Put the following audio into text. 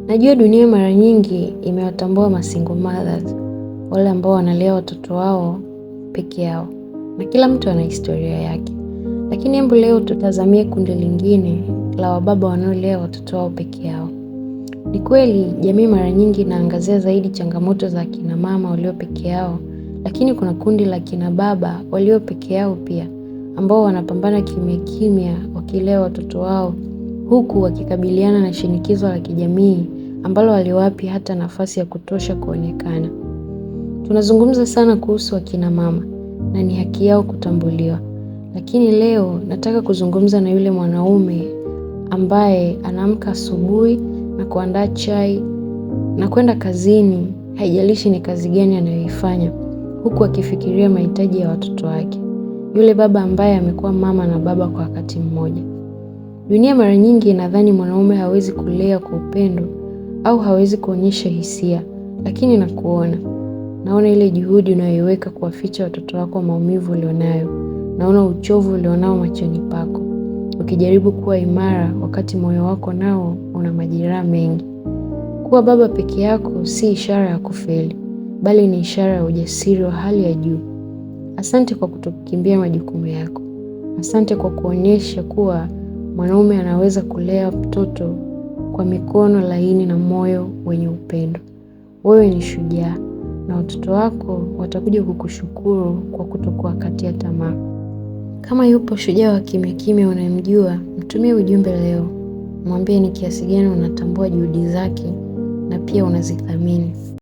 Najua dunia mara nyingi imewatambua masingle mothers, wale ambao wanalea watoto wao peke yao, na kila mtu ana historia yake. Lakini hebu leo tutazamie kundi lingine la wababa wanaolea watoto wao peke yao. Ni kweli jamii mara nyingi inaangazia zaidi changamoto za kina mama walio peke yao, lakini kuna kundi la kina baba walio peke yao pia, ambao wanapambana kimya kimya wakilea watoto wao, huku wakikabiliana na shinikizo la kijamii ambalo haliwapi hata nafasi ya kutosha kuonekana. Tunazungumza sana kuhusu akina mama na ni haki yao kutambuliwa. Lakini leo nataka kuzungumza na yule mwanaume ambaye anaamka asubuhi na kuandaa chai na kwenda kazini, haijalishi ni kazi gani anayoifanya, huku akifikiria mahitaji ya watoto wake. Yule baba ambaye amekuwa mama na baba kwa wakati mmoja. Dunia mara nyingi inadhani mwanaume hawezi kulea kwa upendo au hawezi kuonyesha hisia, lakini naona ile juhudi unayoiweka kuwaficha watoto wako maumivu ulionayo. Naona uchovu ulionao machoni pako, ukijaribu kuwa imara wakati moyo wako nao una majeraha mengi. Kuwa baba peke yako si ishara ya kufeli, bali ni ishara ya ujasiri wa hali ya juu. Asante kwa kutokimbia majukumu yako. Asante kwa kuonyesha kuwa mwanaume anaweza kulea mtoto kwa mikono laini na moyo wenye upendo. Wewe ni shujaa, na watoto wako watakuja kukushukuru kwa kutokuwakatia tamaa. Kama yupo shujaa wa kimya kimya unayemjua, mtumie ujumbe leo. Mwambie ni kiasi gani unatambua juhudi zake na pia unazithamini.